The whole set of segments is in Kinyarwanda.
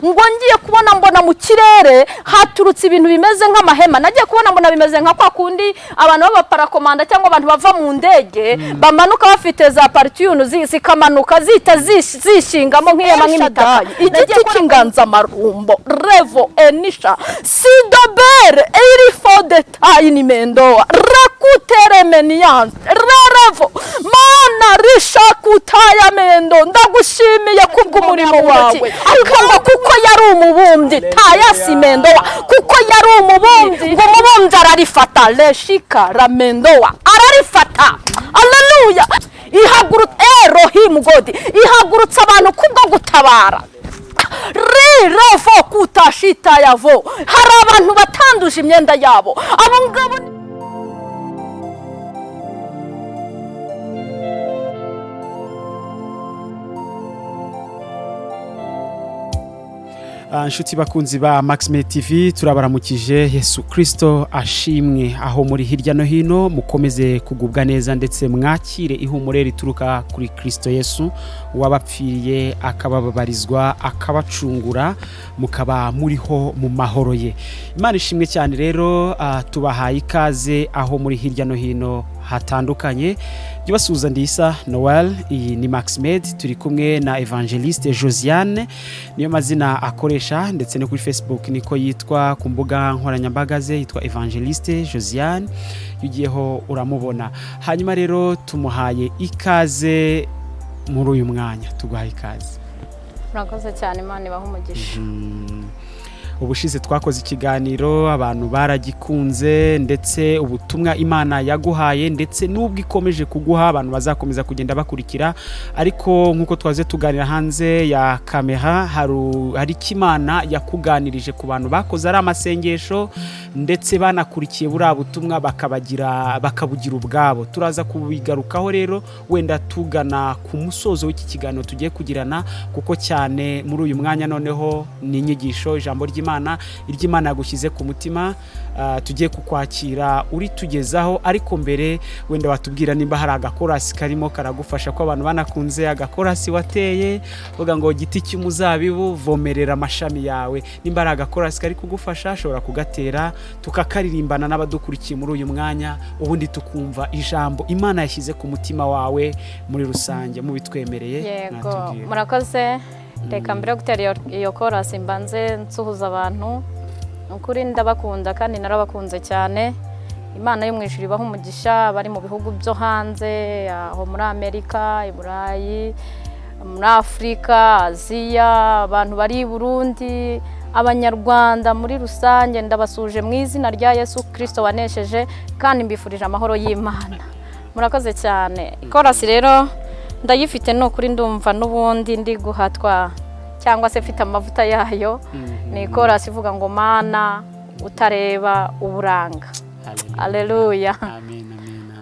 ngo ngiye kubona mbona mu kirere haturutse ibintu bimeze nk'amahema. Nagiye kubona mbona bimeze nka kwa kundi abantu b'abaparakomanda cyangwa abantu bava mu ndege bamanuka bafite za partiyunu zikamanuka zita zishingamo nk'ihema nk'imitaka. Igiti cy'inganzamarumbo revo enisha sidobere erifo detayini mendoa rakuteremeniyanse rerevo mana rishakutaya mendo. Ndagushimiye kubw'umurimo wawe akanga kuko yari umubumbyi tayasi mendoa kuko yari umubumbyi ngo umubumbyi ararifata leshika ramendoa ararifata. Haleluya. Ihagurutse Elohim God ihagurutse abantu kubwo gutabara revo kutashita yavo. Hari abantu batanduje imyenda yabo abo ngabo. Nshuti bakunzi ba Maxime TV turabaramukije. Yesu Kristo ashimwe. Aho muri hirya no hino mukomeze kugubwa neza ndetse mwakire ihumure rituruka kuri Kristo Yesu wabapfiriye akabababarizwa akabacungura mukaba muriho mu mahoro ye. Imana ishimwe cyane. Rero tubahaye ikaze aho muri hirya no hino hatandukanye. Jibasuza ndisa Noel. Iyi ni Maxime, turi kumwe na Evangeliste Josiane niyo mazina akoresha, ndetse no kuri Facebook niko yitwa, ku mbuga nkoranyambaga ze yitwa Evangeliste Josiane, yugiyeho uramubona. Hanyuma rero tumuhaye ikaze muri uyu mwanya. Tuguhaye ikaze. Murakoze cyane, Imana ibahe umugisha. Ubushize twakoze ikiganiro abantu baragikunze, ndetse ubutumwa Imana yaguhaye ndetse n'ubwo ikomeje kuguha abantu bazakomeza kugenda bakurikira. Ariko nkuko twaze tuganira hanze ya kamera hari Imana yakuganirije ku bantu bakoze ari amasengesho ndetse banakurikiye buriya butumwa bakabugira ubwabo. Turaza kubigarukaho rero wenda tugana ku musozo w'iki kiganiro tugiye kugirana, kuko cyane muri uyu mwanya noneho ni inyigisho ijambo iry'Imana yagushyize ku mutima. Tugiye kukwakira uri tugezaho, ariko mbere wenda watubwira nimba hari agakorasi karimo karagufasha, ko abantu banakunze agakorasi wateye uvuga ngo giti cy'umuzabibu vomerera amashami yawe. Nimba hari agakorasi kari kugufasha ashobora kugatera tukakaririmbana n'abadukurikiye muri uyu mwanya, ubundi tukumva ijambo Imana yashyize ku mutima wawe muri rusange mubitwemereye. Yego, murakoze. Reka mbere gutera iyo korasi mbanze nsuhuza abantu. Ukuri ndabakunda kandi narabakunze cyane. Imana yo mwishuri ibaha umugisha bari mu bihugu byo hanze, aho muri Amerika, i Burayi, muri Afrika, Aziya, abantu bari i Burundi, Abanyarwanda muri rusange. Ndabasuje mu izina rya Yesu Kristo wanesheje, kandi mbifurije amahoro y'Imana. Murakoze cyane. Korasi rero ndayifite no kuri ndumva n'ubundi ndi guhatwa cyangwa se mfite amavuta yayo. Ni korasi ivuga ngo Mana utareba uburanga. Haleluya. Amen.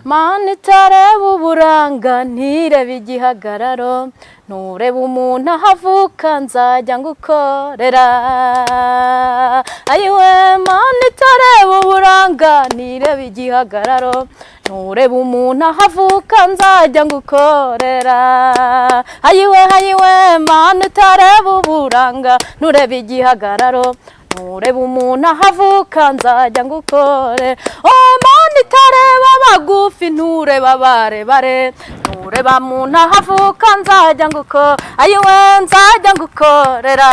Mana itareba uburanga ntirebe igihagararo, nturebe umuntu ahavuka nzajya ngukorera. Ayiwe Mana itareba uburanga ntirebe igihagararo, nturebe umuntu ahavuka nzajya ngukorera. Ayiwe Mana itareba uburanga nturebe igihagararo, nturebe umuntu ahavuka nzajya ngukorera. Mana itareba abagufi ntureba abarebare, ntureba umuntu ahavuka nzajya ngukorera. Ayiwe nzajya ngukorera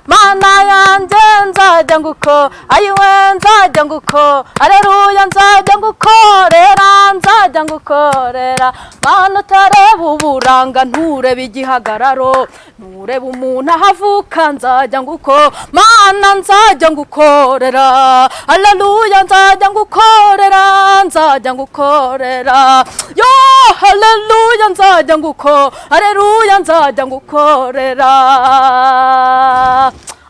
Mana yanjye nzajya ngukorera. Ayiwe nzajya ngukorera. Haleluya nzajya ngukorera, nzajya ngukorera. Mana utareba uburanga ntureba igihagararo, ntureba umuntu ahavuka nzajya ngukorera. Mana nzajya ngukorera. Haleluya nzajya ngukorera, nzajya ngukorera. Yo haleluya nzajya ngukorera. Haleluya nzajya ngukorera.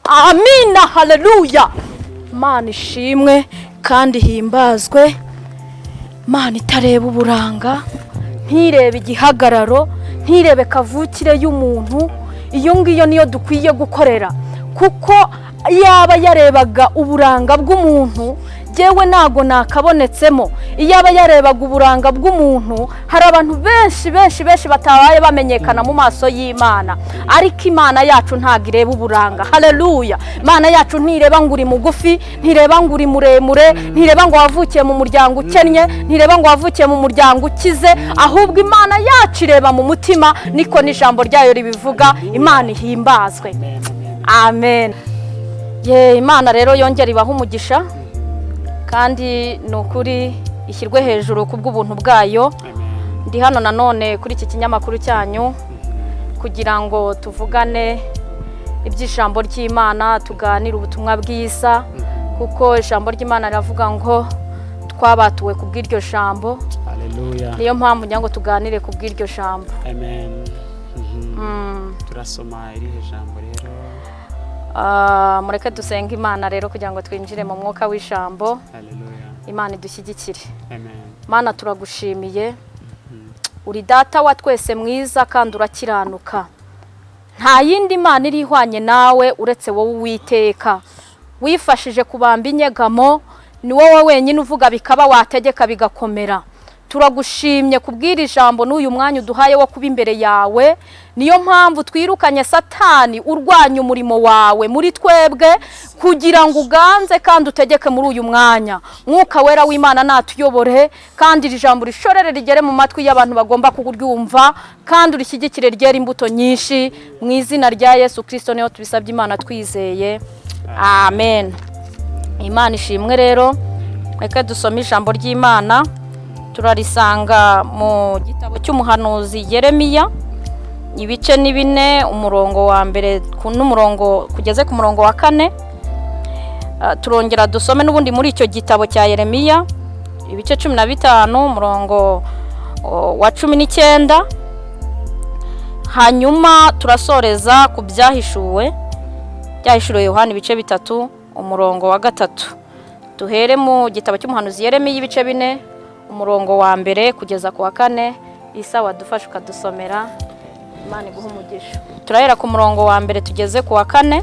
Amina. Haleluya. Mana ishimwe kandi himbazwe. Mana itareba uburanga, ntirebe igihagararo, ntirebe kavukire y'umuntu. Iyo ngiyo niyo dukwiye gukorera, kuko yaba yarebaga uburanga bw'umuntu jyewe ntago nakabonetsemo. Iyo aba yarebaga uburanga bw'umuntu, hari abantu benshi batabaye bamenyekana mu maso y'Imana, ariko Imana yacu ntago ireba uburanga. Haleluya. Imana yacu ntireba ngo uri mugufi, ntireba ngo uri muremure, ntireba ngo wavukiye mu muryango ukennye, ntireba ngo wavukiye mu muryango ukize, ahubwo Imana yacu ireba mu mutima. Niko n'ijambo ryayo ribivuga. Imana ihimbazwe. Amen. Imana rero yongera ibaha umugisha, kandi nukuri ishyirwe hejuru kubw'ubuntu bwayo. Ndi hano nanone kuri iki kinyamakuru cyanyu kugira ngo tuvugane iby'ijambo ry'Imana, tuganire ubutumwa bwiza, kuko ijambo ry'Imana riravuga ngo twabatuwe kubw'iryo jambo. Haleluya. Niyo mpamvu ngira ngo tuganire kubw'iryo jambo. Amen. Turasoma irihe jambo rero? Mureke dusenga Imana rero kugira ngo twinjire mu mwuka w'ijambo. Haleluya. Imana idushyigikire. Amen. Mana turagushimiye, uri data wa twese mwiza kandi urakiranuka. Nta yindi Mana iri ihwanye nawe uretse wowe Uwiteka. Wifashije kubamba inyegamo, ni wowe wenyine uvuga bikaba, wategeka bigakomera. Turagushimye kubwira ijambo n'uyu mwanya uduhaye wo kuba imbere yawe. Niyo mpamvu twirukanye Satani urwanya umurimo wawe muri twebwe, kugira ngo uganze kandi utegeke muri uyu mwanya. Mwuka wera w'Imana natuyobore, kandi iri jambo rishorere rigere mu matwi y'abantu bagomba kuryumva, kandi urishyigikire ryera imbuto nyinshi. Mu izina rya Yesu Kristo niyo tubisabye Imana twizeye. Amen. Imana ishimwe rero. Reka dusome ijambo ry'Imana. Turarisanga mu gitabo cy'umuhanuzi Yeremiya, ibice ni 4, umurongo wa mbere n'umurongo kugeze ku murongo wa 4. Turongera dusome n'ubundi muri icyo gitabo cya Yeremiya, ibice 15, umurongo wa 19. Hanyuma turasoreza ku byahishuriwe Yohana ibice 3, umurongo wa 3. Duhere mu gitabo cy'umuhanuzi Yeremiya ibice 4, umurongo wa mbere kugeza ku wa 4. Isa wadufasha ukadusomera. Imana iguha umugisha. Turahera ku murongo wa mbere tugeze ku wa 4.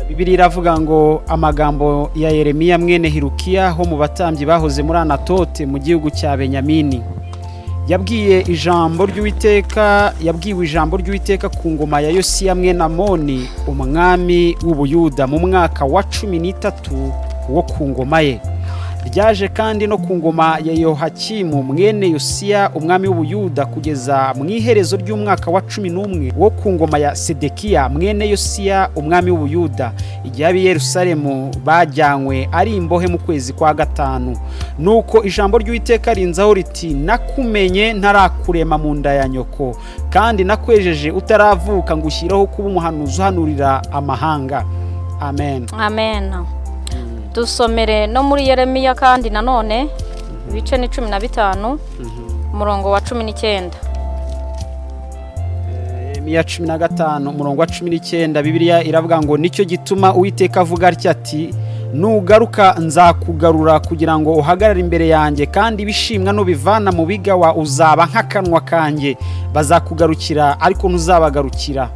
Bibiliya iravuga ngo amagambo ya Yeremiya mwene Hirukiya ho mu batambyi bahoze muri Anatote mu gihugu cya Benyamini. Yabwiwe ijambo ry'Uwiteka ku ngoma ya Yosiya mwene Amoni umwami w'Ubuyuda mu mwaka wa 13 wo ku ngoma ye. Ryaje kandi no ku ngoma ya Yehohakimu mwene Yosiya umwami w'Ubuyuda kugeza mu iherezo ry'umwaka wa 11 wo ku ngoma ya Sedekiya mwene Yosiya umwami w'Ubuyuda, igihe ab'i Yerusalemu bajyanywe ari imbohe mu kwezi kwa 5. Nuko ijambo ry'Uwiteka rinzaho riti, nakumenye ntarakurema mu nda ya nyoko, kandi nakwejeje utaravuka ngushyiraho kuba umuhanuzi uhanurira amahanga. Amen. Amen. Dusomere no muri Yeremiya kandi nanone ibice ni 15, umurongo wa 19. Yeremiya 15, umurongo wa 19. Bibiliya iravuga ngo nicyo gituma Uwiteka avuga ati, nugaruka nzakugarura kugira ngo uhagarare imbere yanjye, kandi ibishimwa nubivana mu bigawa uzaba nk'akanwa kanjye. Bazakugarukira ariko ntuzabagarukira.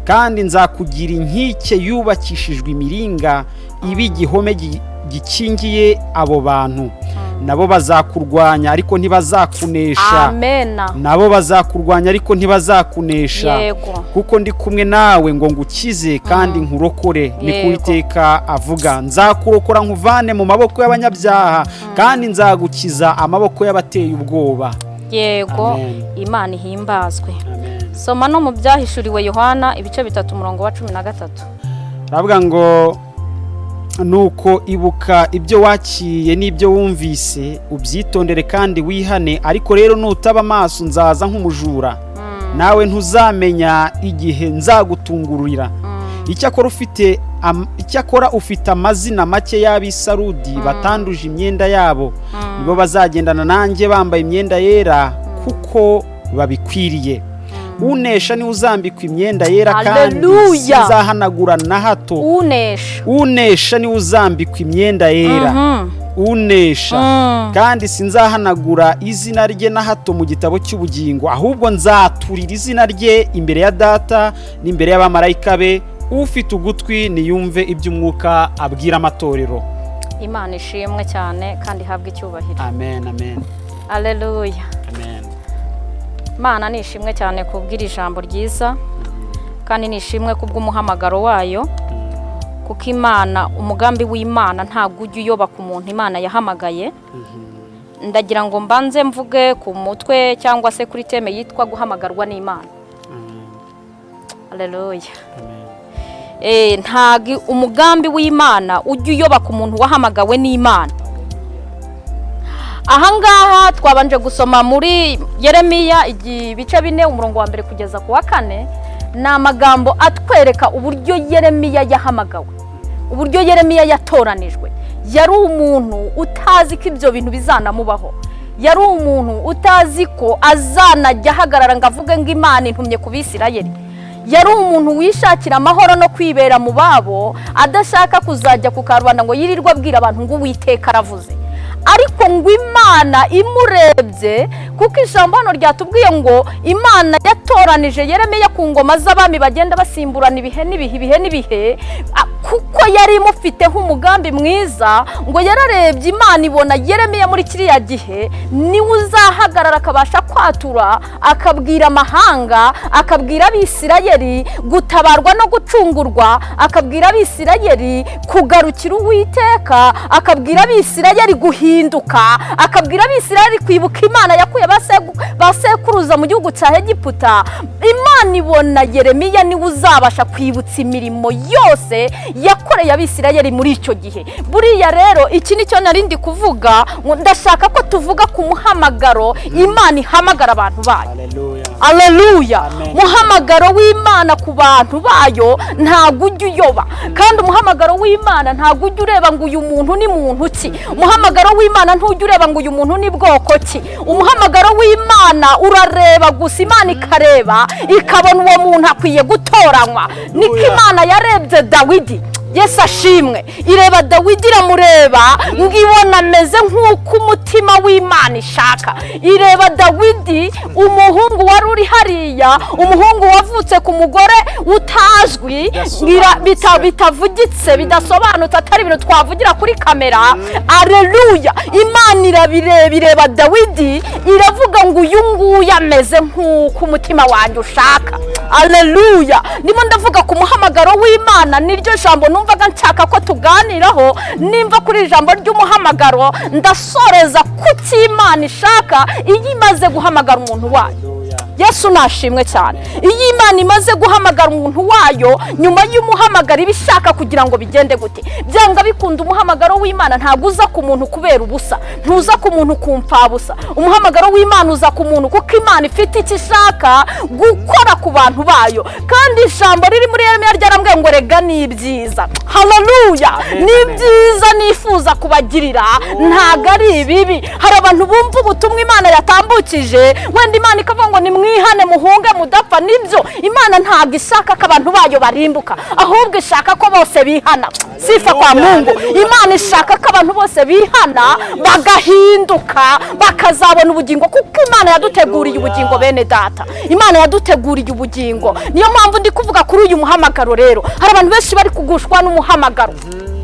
Kandi nzakugira inkike yubakishijwe imiringa, ibi igihome gikingiye abo bantu. Nabo bazakurwanya ariko ntibazakunesha. Amen. Nabo bazakurwanya ariko ntibazakunesha. Yego. Kuko ndi kumwe nawe ngo ngukize kandi nkurokore. Niko Uwiteka avuga. Nzakurokora nkuvane mu maboko y'abanyabyaha, kandi nzagukiza amaboko y'abateye ubwoba. Yego. Amen. Imana ihimbazwe. Amen. Soma no mu byahishuriwe Yohana ibice 3, umurongo wa 13. Ravuga ngo nuko ibuka ibyo wakiye n'ibyo wumvise, ubyitondere kandi wihane. Ariko rero nutaba amaso nzaza nk'umujura, nawe ntuzamenya igihe nzagutungurira. Icyakora ufite amazina make y'Abisarudi batanduje imyenda yabo, nibo bazagendana nanjye bambaye imyenda yera, kuko babikwiriye. Unesha ni uzambikwa imyenda yera, kandi sinzahanagura na hato. Unesha ni uzambikwa imyenda yera. Unesha kandi sinzahanagura izina rye na hato mu gitabo cy'ubugingo, ahubwo nzaturira izina rye imbere ya Data n'imbere y'abamarayika be ufite ugutwi niyumve iby'umwuka abwira amatorero. Imana ishimwe cyane kandi ihabwe icyubahiro. Amen, amen. Haleluya. Amen. Imana nishimwe cyane kubwira ijambo ryiza kandi nishimwe kubw'umuhamagaro wayo, kuko Imana, umugambi w'Imana ntabwo ujya uyoba ku muntu Imana yahamagaye. Ndagira ngo mbanze mvuge ku mutwe cyangwa se kuri teme yitwa guhamagarwa n'Imana. Haleluya. Ntabwo umugambi w'Imana ujya uyoba ku muntu wahamagawe n'Imana. Ahangaha twabanje gusoma muri Yeremiya ibice 4 umurongo wa 1 kugeza ku wa 4, ni amagambo atwereka uburyo Yeremiya yahamagawe, uburyo Yeremiya yatoranijwe. Yari umuntu utazi ko ibyo bintu bizanamubaho, yari umuntu utazi ko azanajya ahagarara ngo avuge ngo Imana intumye ku Bisirayeli. Yari umuntu wishakira amahoro no kwibera mu babo, adashaka kuzajya ku karubanda ngo yirirwe abwira abantu ngo Uwiteka aravuze. Ariko ngo Imana imurebye, kuko ijambo hano ryatubwiye ngo Imana yatoranije Yeremiya ku ngoma z'abami bagenda basimburana ibihe n'ibihe, kuko yari imufiteho umugambi mwiza. Ngo yararebye Imana ibona Yeremiya muri kiriya gihe niwe uzahagarara akabasha kwatura, akabwira amahanga, akabwira Abisirayeli gutabarwa no gucungurwa, akabwira Abisirayeli kugarukira Uwiteka, akabwira Abisirayeli guhinduka, akabwira Abisirayeli kwibuka Imana yakuye basekuruza mu gihugu cya Egiputa. Imana ibona Yeremiya niwe uzabasha kwibutsa imirimo yose yakoreye Abisirayeli muri icyo gihe. Buriya rero iki nicyo narindi kuvuga, ndashaka ko tuvuga ku muhamagaro Imana ihamagara abantu bayo. Haleluya. Muhamagaro w'Imana ku bantu bayo ntago ujya uyoba, kandi umuhamagaro w'Imana ntago ujya ureba ngo uyu muntu ni muntu ki. Umuhamagaro w'Imana ntujya ureba ngo uyu muntu ni bwoko ki. Umuhamagaro w'Imana urareba gusa, Imana ikareba ikabona uwo muntu akwiye gutoranywa. Niko Imana yarebye Dawidi. Yesu ashimwe. Ireba Dawidi iramureba ngo ibona ameze nk'uko umutima w'Imana ishaka. Ireba Dawidi, umuhungu wari uri hariya, umuhungu wavutse ku mugore utazwi, bitavugitse, bidasobanutse, atari ibintu twavugira kuri kamera. Haleluya. Imana irabireba Dawidi, iravuga ngo uyu nguyu ameze nk'uko umutima wanjye ushaka. Haleluya. Ndimo ndavuga ku muhamagaro w'Imana, niryo jambo numvaga nshaka ko tuganiraho. Nimva kuri ijambo ry'umuhamagaro, ndasoreza ku Imana ishaka iyo imaze guhamagara umuntu wayo. Yesu nashimwe cyane. Iyo Imana imaze guhamagara umuntu wayo, nyuma y'umuhamagara ibishaka kugira ngo bigende gute. Byanga bikunda umuhamagaro w'Imana ntago uza ku muntu kubera ubusa, ntuza ku muntu kumfa busa. Umuhamagaro w'Imana uza ku muntu kuko Imana ifite icyo ishaka gukora ku bantu bayo. Kandi ijambo riri muri Yeremiya ryarambwiye ngo rega ni byiza. Haleluya. Ni byiza nifuza kubagirira, ntago ari ibibi. Hari abantu bumva ubutumwa Imana yatambukije, wenda Imana ikavuga ngo ni mwihane muhunge mudapfa. Nibyo, Imana ntago ishaka ko abantu bayo barimbuka, ahubwo ishaka ko bose bihana. Sifa kwa Mungu. Imana ishaka ko abantu bose bihana bagahinduka, bakazabona ubugingo, kuko Imana yaduteguriye ubugingo bene data. Imana yaduteguriye ubugingo. Niyo mpamvu ndi kuvuga kuri uyu muhamagaro. Rero hari abantu benshi bari kugushwa n'umuhamagaro,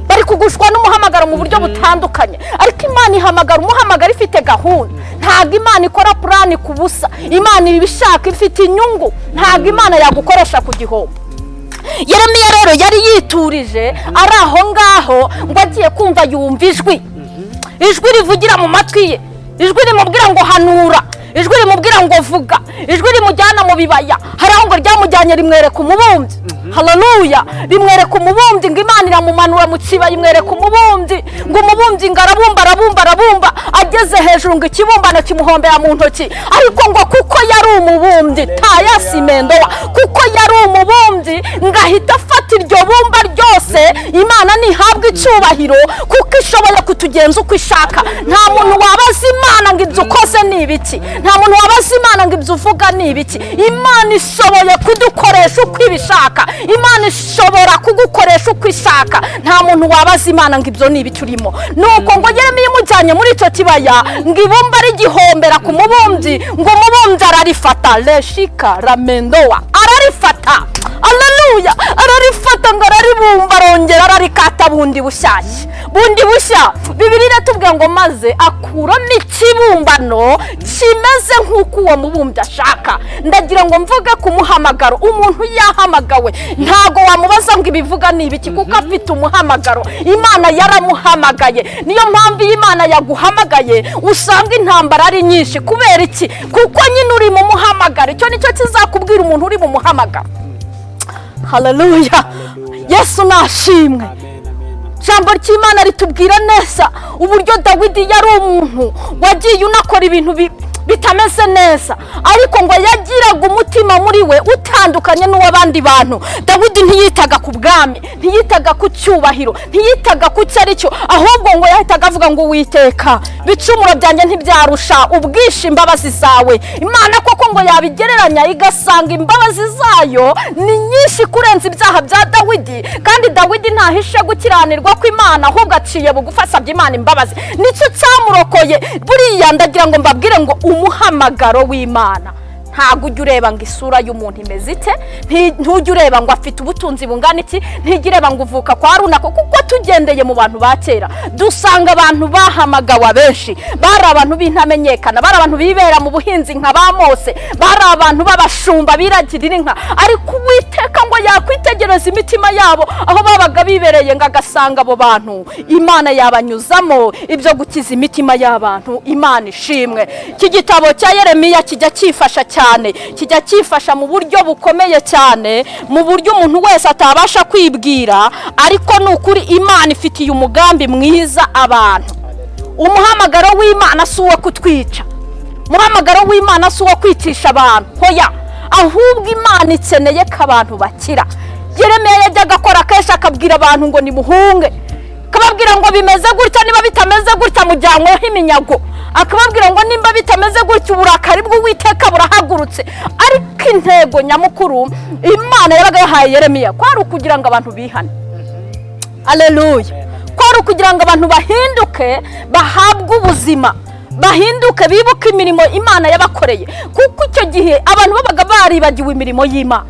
bari kugushwa n'umuhamagaro mu buryo butandukanye, ariko Imana ihamagara umuhamagaro ifite gahunda. Ntago Imana ikora plan ku busa. Imana ibishaka ifite inyungu, ntago Imana yagukoresha ku gihombo. Yeremiya rero yari yiturije ari aho ngaho, ngo agiye kumva yumva ijwi rivugira mu matwi ye, ijwi rimubwira ngo hanura, ijwi rimubwira ngo vuga, ijwi rimujyana mu bibaya. Hari aho ngo ryamujyanye rimwereka umubumbyi. Haleluya. Rimwereka umubumbyi, ngo Imana iramumanura mu kibaya imwereka umubumbyi, ngo umubumbyi ngo arabumba, ageze hejuru ngo ikibumbano kimuhombera mu ntoki. Ariko ngo kuko yari umubumbyi, tayasimendowa, kuko yari umubumbyi, ngo ahita afata iryo bumba ryose. Imana nihabwa icyubahiro kuko ishoboye kutugenza uko ishaka. Nta muntu wabaza Imana ngo ibyo ukoze ni ibiki, nta muntu wabaza Imana ngo ibyo uvuga ni ibiki. Imana ishoboye kudukoresha uko ibishaka, Imana ishobora kugukoresha uko ishaka. Nta muntu wabaza Imana ngo ibyo ni ibiki urimo. Nuko ngo Yeremiya imujyanye muri icyo kibaya, ngo ibumba rigihombera ku mubumbyi, ngo umubumbyi ararifata, leshika ramendowa, ararifata. Haleluya. Ararifata bushya bundi bushyashya bundi bushya. Bibiliya iratubwira ngo maze akuramo ikibumbano kimeze nk'uko uwo mubumbyi ashaka. Ndagira ngo mvuge ku muhamagaro. Umuntu yahamagawe ntago wamubaza ngo ibivuga ni ibiki, kuko afite umuhamagaro. Imana yaramuhamagaye. Niyo mpamvu Imana yaguhamagaye usanga intambara ari nyinshi. Kubera iki? Kuko nyine uri mu muhamagaro. Icyo nicyo kizakubwira umuntu uri mu muhamagaro. Haleluya. Yesu nashimwe. Jambo ry'Imana ritubwira neza uburyo Dawidi yari umuntu wagiye unakora ibintu bitameze neza, ariko ngo yagiraga umutima muri we utandukanye n'uw'abandi bantu. Dawidi ntiyitaga ku bwami, ntiyitaga ku cyubahiro, ntiyitaga ku cyo ari cyo, ahubwo ngo yahitaga avuga ngo Uwiteka, bicumuro byanjye ntibyarusha ubwinshi imbabazi zawe. Imana koko ngo yabigereranya igasanga imbabazi zayo ni nyinshi kurenza ibyaha bya Dawidi, kandi Dawidi ntahishe gukiranirwa kw'Imana, ahubwo aciye bugufi asabye Imana imbabazi. Nicyo cyamurokoye. Buriya ndagira ngo mbabwire ngo umuhamagaro w'Imana ntago ujya ureba ngo isura y'umuntu imeze ite, ntujya ureba ngo afite ubutunzi bungana iki, ntigireba ngo uvuka kwa runaka. Kuko tugendeye mu bantu ba kera dusanga abantu bahamagawe benshi bari abantu b'intamenyekana, bari abantu bibera mu buhinzi nka ba Mose, bari abantu b'abashumba biragirira inka, ariko Uwiteka ngo yakwitegereza imitima yabo aho babaga bibereye, ngo agasanga abo bantu Imana yabanyuzamo ibyo gukiza imitima y'abantu. Imana ishimwe. Iki gitabo cya Yeremiya kijya cyifasha cyane, kijya cyifasha mu buryo bukomeye cyane, mu buryo umuntu wese atabasha kwibwira, ariko ni ukuri Imana ifitiye umugambi mwiza abantu. Umuhamagaro w'Imana si uwo kutwica, umuhamagaro w'Imana si uwo kwicisha abantu, hoya, ahubwo Imana ikeneye ko abantu bakira. Yeremiya yajyaga akora kenshi akabwira abantu ngo nimuhunge, akababwira ngo bimeze gutya, niba bitameze gutya mujyanyweho iminyago, akababwira ngo nimba bitameze gutya uburakari bw'Uwiteka burahagurutse. Ariko intego nyamukuru Imana yabaga yahaye Yeremiya kwari ukugira ngo abantu bihane. Haleluya. Kwari ukugira ngo abantu bahinduke, bahabwe ubuzima, bahinduke, bibuke imirimo Imana yabakoreye. Kuko icyo gihe abantu babaga baribagiwe imirimo y'Imana,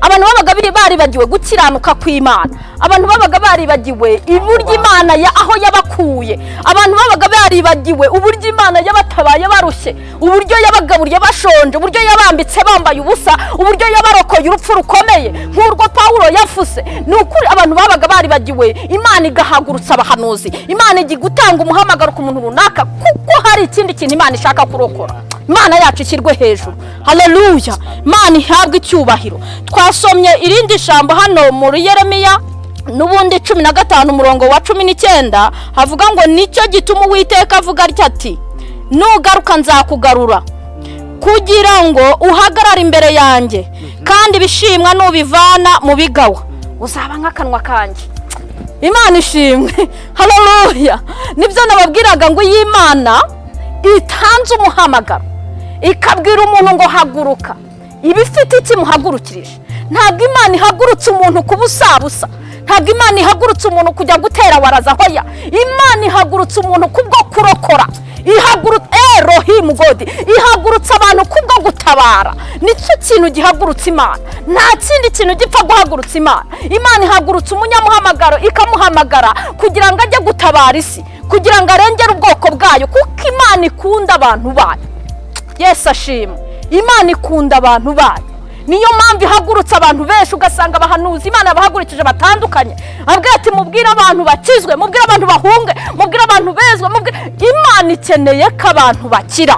abantu babaga baribagiwe gukiranuka kw'Imana, abantu babaga baribagiwe uburyo Imana aho yabakuye, abantu babaga baribagiwe uburyo Imana yabatabaye barushye, uburyo yabagaburiye bashonje, uburyo yabambitse bambaye ubusa, uburyo yabarokoye urupfu rukomeye nk'urwo Pawulo yavuze. Ni ukuri abantu babaga baribagiwe. Imana igahagurutsa abahanuzi, Imana igi gutanga umuhamagaro ku muntu runaka, kuko hari ikindi kintu Imana ishaka kurokora. Imana yacu ishyirwe hejuru. Haleluya. Imana ihabwe icyubahiro. Twasomye irindi jambo hano muri Yeremiya n'ubundi 15 umurongo wa 19 havuga ngo nicyo gituma Uwiteka avuga ati nugaruka nzakugarura kugira ngo uhagarare imbere yanjye, kandi bishimwa nubivana mu bigawa uzaba nk'akanwa kanjye. Imana ishimwe. Haleluya. Nibyo nababwiraga ngo y'Imana itanze umuhamagaro ikabwira umuntu ngo haguruka, ibifite iki muhagurukirije. Ntabwo Imana ihagurutse umuntu kubusabusa, ntabwo Imana ihagurutse umuntu kujya gutera waraza, hoya. Imana ihagurutse umuntu kubwo kurokora, Elohim God ihagurutse abantu kubwo gutabara. Nicyo kintu gihagurutse Imana, nta kindi kintu gipfa guhagurutsa Imana. Imana ihagurutse umunyamuhamagaro ikamuhamagara kugira ngo ajye gutabara isi, kugira ngo arengere ubwoko bwayo, kuko Imana ikunda abantu bayo. Yesu ashimwe. Imana ikunda abantu bayo. Niyo mpamvu ihagurutse abantu benshi, ugasanga abahanuzi Imana bahagurikije batandukanye, abwira ati mubwire abantu bakizwe, mubwire abantu bahunge, mubwire abantu bezwe, Imana ikeneye ko abantu bakira.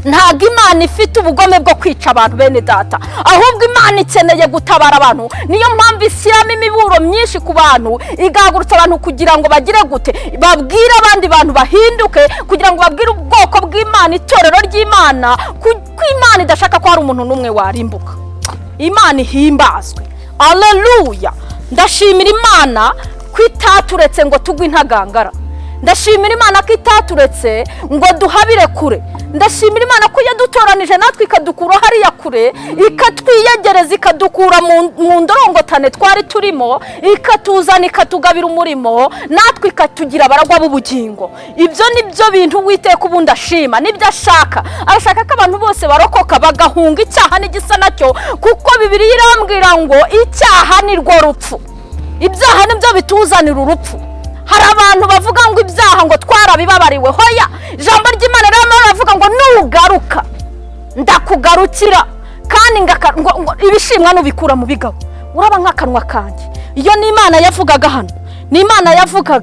Ntabwo Imana ifite ubugome bwo kwica abantu bene data, ahubwo Imana ikeneye gutabara abantu. Niyo mpamvu ishyiramo imiburo myinshi ku bantu, igahagurutsa abantu kugira ngo bagire gute, babwire abandi bantu bahinduke, kugira ngo babwire ubwoko bw'Imana, itorero ry'Imana, ko Imana idashaka ko hari umuntu n'umwe warimbuka. Imana ihimbazwe. Haleluya. Ndashimira Imana ko itaturetse ngo tugwe intagangara. Ndashimira Imana ko itaturetse ngo duhabire kure. Ndashimira Imana ko yadutoranije natwe ikadukura hariya kure, ikatwiyegereza, ikadukura mu ndorongotane twari turimo, ikatuzana ikatugabira umurimo, natwe ikatugira abaragwa b'ubugingo. Ibyo nibyo bintu Uwiteka ubundi ashima, nibyo ashaka. Arashaka ko abantu bose barokoka bagahunga icyaha n'igisa nacyo, kuko Bibiliya irambwira ngo icyaha ni rwo rupfu. ibyaha nibyo bituzanira urupfu. hari abantu bavuga ngo ibyaha ngo twarabibabariwe. hoya, ijambo ry'Imana rero baravuga ngo nugaruka ndakugarukira kandi ibishimwa nubikura mu bigabo uraba nk'akanwa kanjye. iyo ni Imana yavugaga hano, ni Imana yavuga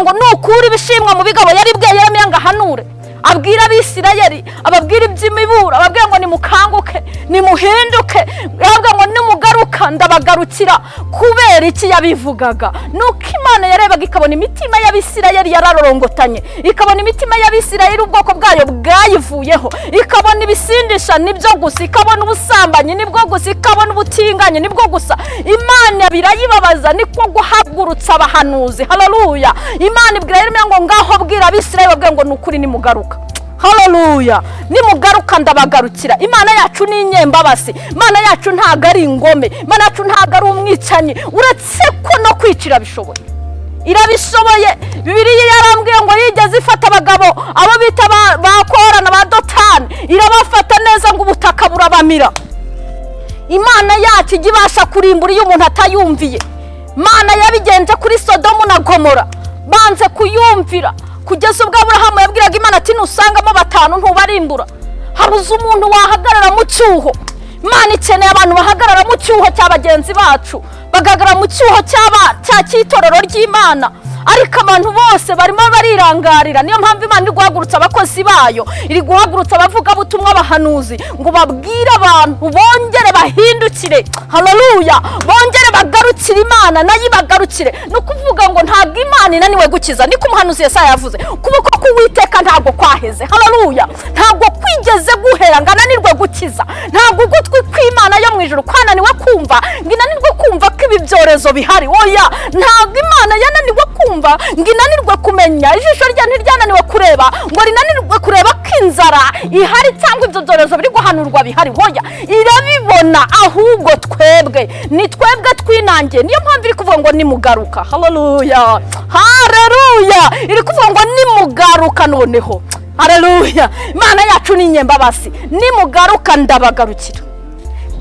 ngo nukura ibishimwa mu bigabo. yari bwe Yeremiya ngo ahanure abwira Abisirayeli, ababwira iby'imiburo, ababwira ngo nimukanguke nimuhinduke, ababwira ngo nimugaruka ndabagarukira. kubera iki yabivugaga? nuko Imana yarebaga ikabona imitima y'Abisirayeli yararorongotanye, ikabona imitima y'Abisirayeli ubwoko bwayo bwayivuyeho, ikabona ibisindisha nibyo gusa, ikabona ubusambanyi nibwo gusa, ikabona ubutinganye nibwo gusa. Imana birayibabaza, niko guhagurutsa abahanuzi. haleluya. Imana ibwira Yeremiya ngo ngaho bwira Abisirayeli babwira ngo nukuri nimugaruka. haleluya. nimugaruka ndabagarukira. Imana yacu ni inyembabazi, Imana yacu ntago ari ingome, Imana yacu ntago ari umwicanyi, uretse ko no kwicira bishoboye. irabishoboye. Bibiliya yarambwiye ngo yigeze ifata abagabo abo bita ba Kora na ba Dotani, irabafata neza ngo ubutaka burabamira. Imana yacu ijya ibasha kurimbura iyo umuntu atayumviye. Imana yabigenje kuri Sodomu na Gomora, banze kuyumvira kugeza ubwo Aburahamu yabwiraga Imana ati nusangamo 5 ntubarimbura. habuze umuntu wahagarara mu cyuho. Imana ikeneye abantu bahagarara mu cyuho cy'abagenzi bacu, bagahagarara mu cyuho cy'itorero ry'Imana. ariko abantu bose barimo barirangarira. niyo mpamvu Imana iri guhagurutsa abakozi bayo, iri guhagurutsa abavuga butumwa, abahanuzi, ngo babwire abantu bongere bahindukire. haleluya. bongere bagarukire Imana, nayo ibagarukire. no kuvuga ngo ntabwo Imana inaniwe gukiza, niko umuhanuzi Yesaya yavuze. kuboko k'Uwiteka ntabwo kwaheze. haleluya. ntabwo kwigeze guhera ngo ananirwe gukiza. ntabwo ugutwi kw'Imana yo mu ijuru kwananiwe kumva ngo inanirwe kumva ko ibi byorezo bihari. oya, ntabwo Imana yananiwe kumva ngo inanirwe kumenya, ijisho rya ntiryananiwe kureba ngo rinanirwe kureba ko inzara ihari cyangwa ibyo byorezo biri guhanurwa bihari. hoya, irabibona, ahubwo twebwe ni twebwe twinangiye. niyo mpamvu iri kuvuga ngo nimugaruka. haleluya, haleluya. iri kuvuga ngo nimugaruka noneho. haleluya. Imana yacu ni inyembabazi, nimugaruka ndabagarukira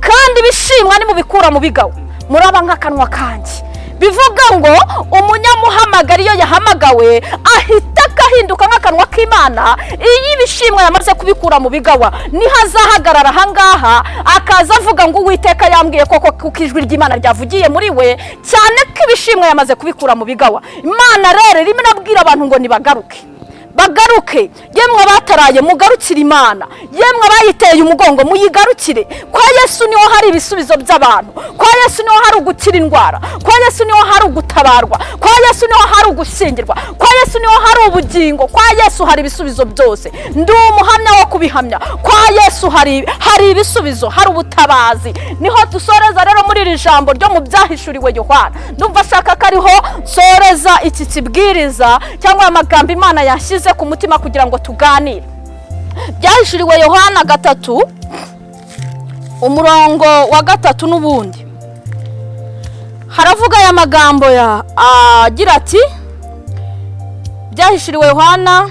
kandi ibishimwa nimubikura mu bigabo muraba nk'akanwa kanjye. bivuga ngo umunyamuhamagara iyo yahamagawe ahita akahinduka nk'akanwa k'Imana. iyo ibishimwa yamaze kubikura mu bigawa niho azahagarara ahangaha akaza avuga ngo Uwiteka yambwiye koko kuko ijwi ry'Imana ryavugiye muri we, cyane ko ibishimwa yamaze kubikura mu bigawa. Imana rero irimo inabwira abantu ngo nibagaruke, bagaruke. yemwe bataraye mugarukire Imana, yemwe bayiteye umugongo muyigarukire. kwa Yesu niho hari ibisubizo by'abantu, kwa Yesu niho hari ugukira indwara, kwa Yesu niho hari ugutabarwa, kwa Yesu niho hari ugushyingirwa, kwa Yesu niho hari ubugingo, kwa Yesu hari ibisubizo byose. ndi umuhamya wo kubihamya. kwa Yesu hari ibisubizo, hari ubutabazi. niho dusoreza rero muri iri jambo ryo mu byahishuriwe Yohana. ndumva ashaka ko ariho soreza iki kibwiriza cyangwa amagambo Imana yashyize ku mutima kugira ngo tuganire. byahishuriwe Yohana 3 umurongo wa 3 n'ubundi haravuga aya magambo agira ati, byahishuriwe Yohana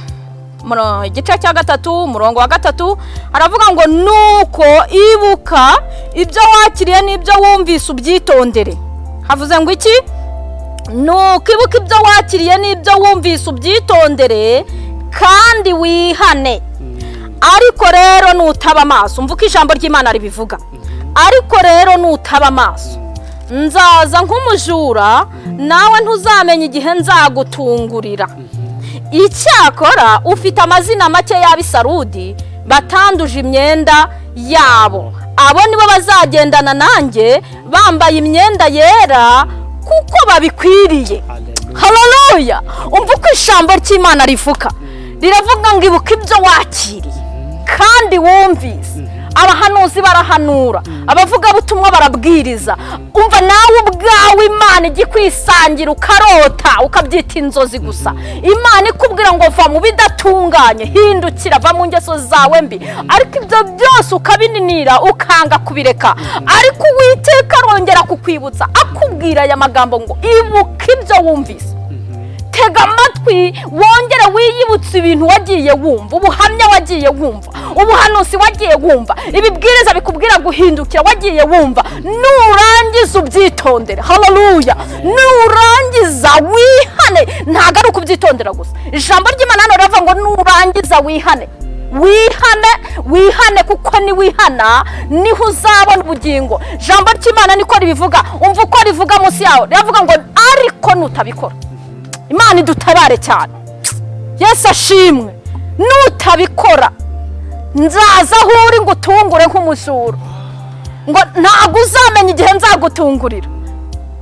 igice cya 3 umurongo wa 3 haravuga ngo nuko ibuka ibyo wakiriye n'ibyo wumvise ubyitondere. havuze ngo iki? nuko ibuka ibyo wakiriye n'ibyo wumvise ubyitondere kandi wihane. ariko rero nutaba amaso, mvuka ijambo ry'Imana ribivuga. ariko rero nutaba amaso nzaza nk'umujura, nawe ntuzamenya igihe nzagutungurira. icyakora ufite amazina make y'Abisarudi batanduje imyenda yabo, abo nibo bazagendana nanjye bambaye imyenda yera kuko babikwiriye. haleluya. umva uko ijambo ry'Imana rivuga. riravuga ngo ibuka ibyo wakiriye kandi wumvise. abahanuzi barahanura, abavuga butumwa barabwiriza. umva nawe ubwawe Imana igikwisangira ukarota ukabyita inzozi gusa. Imana ikubwira ngo va mu bidatunganye, hindukira, va mu ngeso zawe mbi. ariko ibyo byose ukabininira ukanga kubireka. ariko Uwiteka arongera kukwibutsa akubwira aya magambo ngo ibuka ibyo wumvise. tega amatwi wongere wiyibutse ibintu wagiye wumva, ubuhamya wagiye wumva, ubuhanuzi wagiye wumva, ibibwiriza bikubwira guhindukira wagiye wumva, nurangiza ubyitondere. Haleluya. Nurangiza wihane, ntago ari ukubyitondera gusa. Ijambo ry'Imana hano riravuga ngo nurangiza wihane. Wihane kuko ni wihana niho uzabona ubugingo. Ijambo ry'Imana niko ribivuga. Umva uko rivuga munsi yaho, riravuga ngo ariko nutabikora. Imana idutabare cyane. Yesu ashimwe. Nutabikora nzaza aho uri ngo utungure nk'umujura, ngo ntabwo uzamenya igihe nzagutungurira.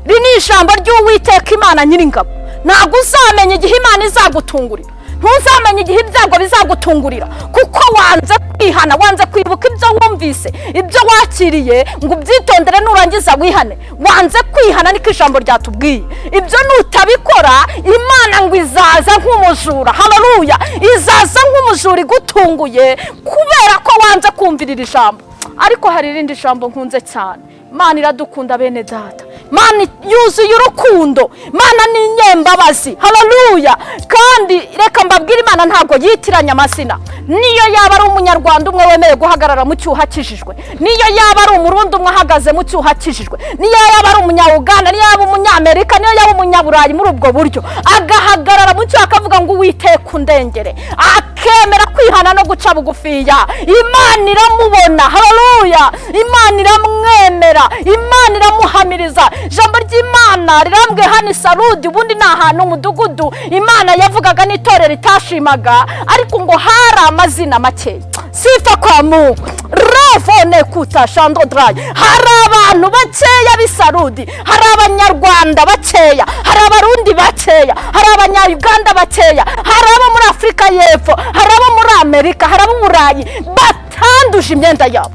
Iri ni ijambo ry'Uwiteka Imana Nyiringabo. Ntabwo uzamenya igihe Imana izagutungurira, ntuzamenya igihe ibyago bizagutungurira, kuko wanze kwihana, wanze kwibuka ibyo wumvise, ibyo wakiriye ngo ubyitondere nurangiza wihane. Wanze kwihana niko ijambo ryatubwiye. Ibyo nutabikora Imana ngo izaza nk'umujura. Haleluya. Izaza nk'umujura igutunguye kubera ko wanze kumvirira ijambo. Ariko hari irindi jambo nkunze cyane. Imana iradukunda bene data. Imana yuzuye urukundo. Imana ni inyembabazi. Haleluya. Kandi reka mbabwire, Imana ntabwo yitiranya amazina. Niyo yaba ari umunyarwanda umwe wemeye guhagarara mu cyuha akijijwe, niyo yaba ari umurundi umwe ahagaze mu cyuha akijijwe, niyo yaba ari umunya-Uganda, niyo yaba umunyamerika, niyo yaba umunyaburayi, muri ubwo buryo agahagarara mu cyuha akavuga ngo Uwiteka undengere, akemera kwihana no guca bugufiya, Imana iramubona. Haleluya. Imana iramwemera, Imana iramuhamiriza. Ijambo ry'Imana rirambwiye hano Sarudi, ubundi ni ahantu umudugudu Imana yavugaga n'itorero itashimaga, ariko ngo hari amazina makeya. Sifa kwa Mungu. Ravone kuta shandodrai. Hari abantu bakeya b'Isarudi, hari abanyarwanda bakeya, hari abarundi bakeya, hari abanya-Uganda bakeya, hari abo muri Afrika y'Epfo, hari abo muri Amerika, hari abo mu Burayi batanduje imyenda yabo.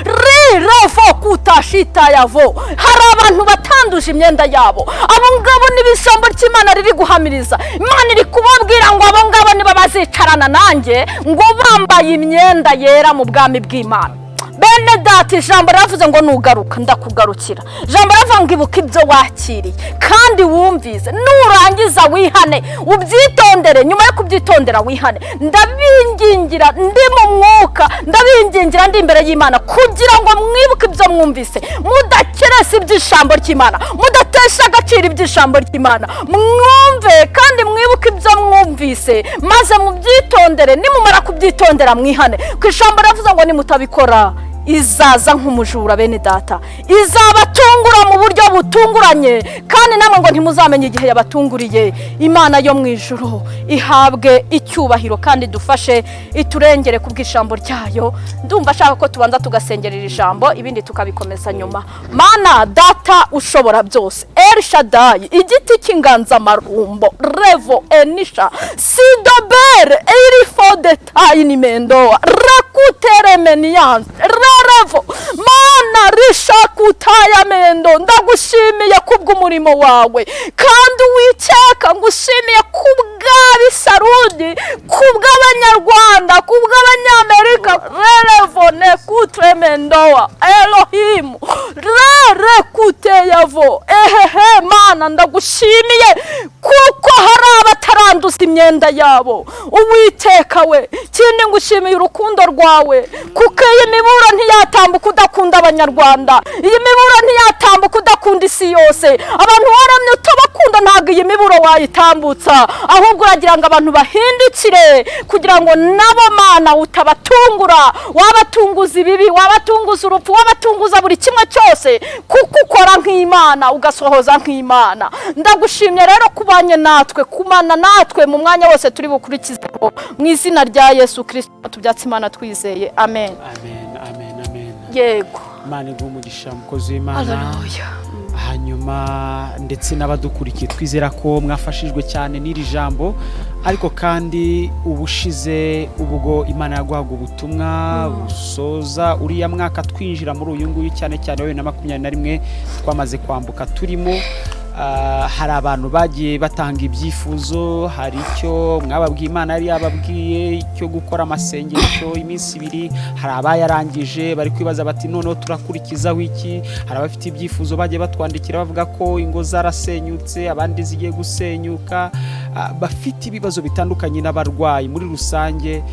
Revo kutashita yavo. Hari abantu batanduje imyenda yabo. Abo ngabo n'ibijambo ry'Imana riri guhamiriza. Imana iri kubabwira ngo abo ngabo niba bazicarana nanjye ngo bambaye imyenda yera mu bwami bw'Imana. Bene data, ijambo ravuze ngo nugaruka ndakugarukira. Ijambo ravuga ngo ibuka ibyo wakiriye kandi wumvise, nurangiza wihane, ubyitondere. Nyuma yo kubyitondera wihane. Ndabingingira ndi mu mwuka, ndabingingira ndi imbere y'Imana kugira ngo mwibuke ibyo mwumvise, mudakeresa iby'ijambo ry'Imana, mudatesha agaciro iby'ijambo ry'Imana. Mwumve kandi mwibuke ibyo mwumvise, maze mubyitondere. Nimumara kubyitondera mwihane. Ku ijambo ravuze ngo nimutabikora izaza nk'umujura. Bene data, izabatungura mu buryo butunguranye, kandi namwe ngo ntimuzamenye igihe yabatunguriye. Imana yo mu ijuru ihabwe icyubahiro kandi dufashe iturengere ku bw'ijambo ryayo. Ndumva ashaka ko tubanza tugasengerera ijambo, ibindi tukabikomeza nyuma. Mana data ushobora byose, El Shaddai, igiti cy'inganza marumbo, Revo Enisha Sidobere Erifo de Taini Mendoa Rakuteremenians Revo Mana Rishakutaya Mendo. Ndagushimiye kubw'umurimo wawe, kandi Uwiteka ngushimiye kubw'Abisarudi, kubw'Abanyarwanda, kubw'Abanyamerika. Revo Nekutremendoa Elohim Rekuteyavo. Ehehe Mana, ndagushimiye kuko hari abataranduza imyenda yabo. Uwiteka we, kindi ngushimiye urukundo rwawe, kuko iyi miburo ntiyatambuka udakunda Abanyarwanda, iyi miburo ntiyatambuka udakunda isi yose. Abantu waramye utabakunda ntabwo iyi miburo wayitambutsa, ahubwo uragira ngo abantu bahindukire kugira ngo nabo Mana utabatungura, wabatunguza ibibi, wabatunguza urupfu, wabatunguza buri kimwe cyose, kuko ukora nk'Imana ugasohoza nk'Imana. Ndagushimye rero kubanye natwe, kumana natwe mu mwanya wose turi bukurikizeho, mu izina rya Yesu Kristo tubyatse Imana twizeye. Amen. Amen, amen, amen. Yego. Imana iguhe umugisha mukozi w'Imana. Haleluya. Hanyuma ndetse n'abadukurikiye, twizera ko mwafashijwe cyane n'iri jambo. Ariko kandi ubushize ubwo Imana yaguhaga ubutumwa busoza uriya mwaka twinjira muri uyu nguyu, cyane cyane 2021 twamaze kwambuka turimo, hari abantu bagiye batanga ibyifuzo. Hari icyo mwababwiye Imana yari yababwiye cyo gukora amasengesho iminsi 2. Hari abayarangije bari kwibaza bati noneho turakurikizaho iki. Hari abafite ibyifuzo bagiye batwandikira bavuga ko ingo zarasenyutse, abandi zigiye gusenyuka, bafite ibibazo bitandukanye n'abarwayi muri rusange,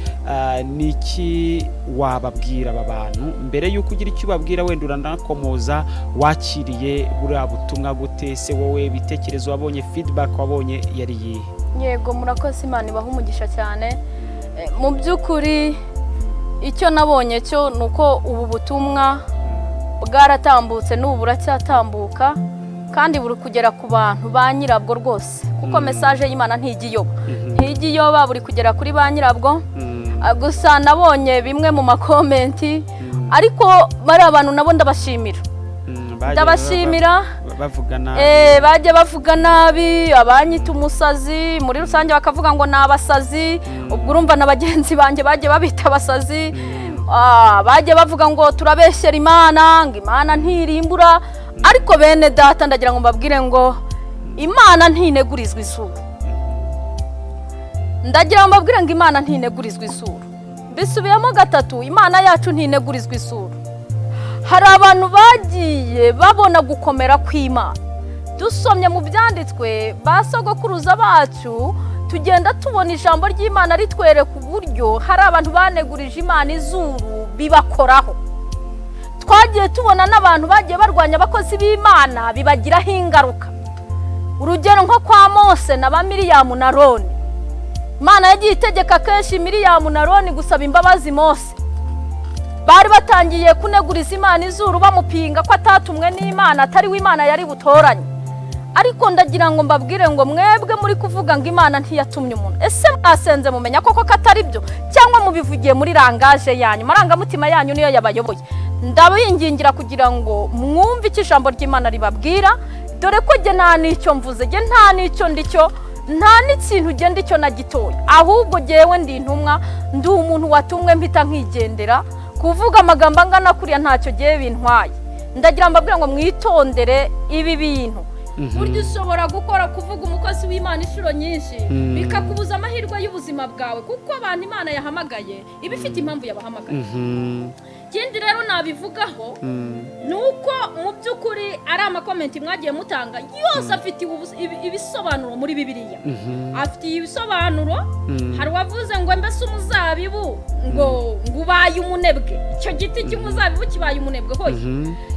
niki wababwira aba bantu mbere y'uko ugira icyo ubabwira? Wenda uranakomoza wakiriye buriya butumwa gute se wowe, ibitekerezo wabonye, feedback wabonye yari yihe? Yego, murakoze, Imana ibaha umugisha cyane. Mu by'ukuri icyo nabonye cyo nuko ubu butumwa bwaratambutse n'ubu buracyatambuka kandi buri kugera ku bantu ba nyirabwo rwose, kuko message y'Imana ntigiyoba buri kugera kuri ba nyirabwo. Gusa nabonye bimwe mu makomenti, ariko bari abantu nabo ndabashimira bajya bavuga nabi, abanyita umusazi muri rusange bakavuga ngo ni abasazi. Ubwo urumva na bagenzi banjye bajye babita abasazi. Bajye bavuga ngo turabeshyera Imana, ngo Imana ntirimbura. Ariko bene data ndagira ngo mbabwire ngo Imana ntinegurizwa isura. Ndagira ngo mbabwire ngo Imana ntinegurizwa isura. Bisubiyemo gatatu, Imana yacu ntinegurizwa isura. Hari abantu bagiye babona gukomera kw'Imana. Dusomye mu byanditswe basogokuruza bacu, tugenda tubona ijambo ry'Imana ritwereka uburyo hari abantu banegurije Imana izuru bibakoraho. Twagiye tubona n'abantu bagiye barwanya abakozi b'Imana bibagiraho ingaruka. Urugero nko kwa Mose na ba Miriyamu na Aroni. Imana yagiye itegeka kenshi Miriyamu na Aroni gusaba imbabazi Mose. Bari batangiye kuneguriza Imana izuru bamupinga ko atatumwe n'Imana, atari we Imana yari butoranye. Ariko ndagira ngo mbabwire ngo mwebwe muri kuvuga ngo Imana ntiyatumye umuntu, ese mwasenze mumenya koko katari byo, cyangwa mubivugiye muri rangaje yanyu, marangamutima yanyu niyo yabayoboye? Ndabingingira kugira ngo mwumve icyo ijambo ry'Imana ribabwira, dore ko je nta nicyo mvuze, je nta nicyo ndicyo, nta n'ikintu je ndicyo na gitoya, ahubwo jewe ndi intumwa, ndi umuntu watumwe mpita nkigendera. Kuvuga amagambo angana kuriya ntacyo giye bintwaye. Ndagira mbabwira ngo mwitondere ibi bintu. Buryo ushobora gukora kuvuga umukozi w'Imana inshuro nyinshi bikakubuza amahirwe y'ubuzima bwawe, kuko abantu Imana yahamagaye ibifite impamvu yabahamagaye. Kindi rero nabivugaho nuko mu by'ukuri ari amakomenti mwagiye mutanga yose afite ibisobanuro muri Bibiliya. Afite ibisobanuro. Hari wavuze ngo mbese umuzabibu ngo ubaye umunebwe, icyo giti cy'umuzabibu kibaye umunebwe hoye?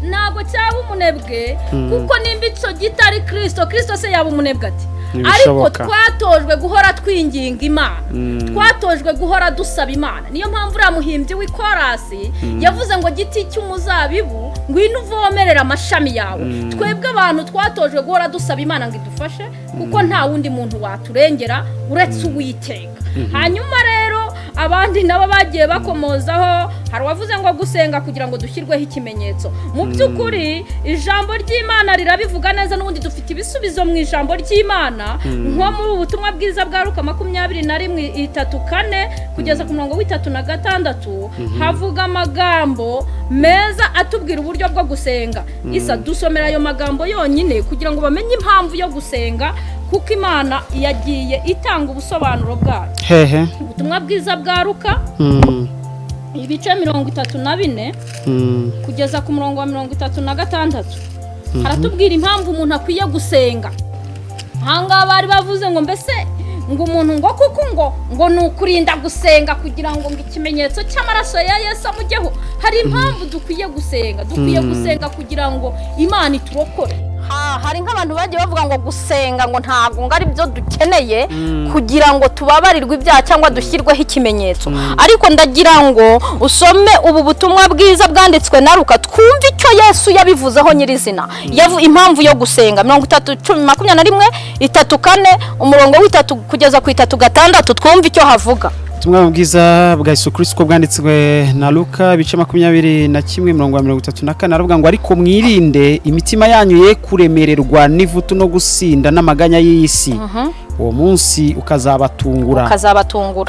Nago cyaba umunebwe, kuko nimba icyo giti ari Kristo se yaba umunebwe ati? Ariko twatojwe guhora twinginga Imana, twatojwe guhora dusaba Imana. Niyo mpamvu uriya muhimbyi w'ikorasi yavuze ngo giti cy'umuzabibu ngwino uvomerera amashami yawe. Twebwe abantu twatojwe guhora dusaba Imana ngo idufashe, kuko nta wundi muntu waturengera uretse Uwiteka. Hanyuma rero abandi nabo bagiye bakomozaho, hari wavuze ngo gusenga kugira ngo dushyirweho ikimenyetso. Mu by'ukuri ijambo ry'Imana rirabivuga neza, n'ubundi dufite ibisubizo mu ijambo ry'Imana. Nko muri ubutumwa bwiza bwa Luka 21:34 kugeza ku 36 havuga amagambo meza atubwira uburyo bwo gusenga. Isa dusomera ayo magambo yonyine kugira ngo bamenye impamvu yo gusenga, kuko Imana yagiye itanga ubusobanuro bwayo. Ubutumwa bwiza bwa Luka ibice 34 kugeza ku 36 haratubwira impamvu umuntu akwiye gusenga. Hanga bari bavuze ngo mbese ngo umuntu ngo kuko ngo nukurinda gusenga kugira ngo ikimenyetso cy'amaraso ya Yesu amujyeho. Hari impamvu dukwiye gusenga, kugira ngo Imana iturokore. Hari nk'abantu bagiye bavuga ngo gusenga ngo ntabwo ngari byo dukeneye kugira ngo tubabarirwe ibyaha cyangwa dushyirweho ikimenyetso. Ariko ndagira ngo usome ubu butumwa bwiza bwanditswe na Luka, twumve icyo Yesu yabivuzeho nyirizina. Impamvu yo gusenga 31:34 umurongo w'3 kugeza ku 3:6 twumve icyo havuga. Ubutumwa bwiza bwa Yesu Kristo bwanditswe na Luka bice 21:34 aravuga ngo ariko mwirinde imitima yanyu ye kuremererwa n'ivutu no gusinda n'amaganya y'isi. Uwo munsi ukazabatungura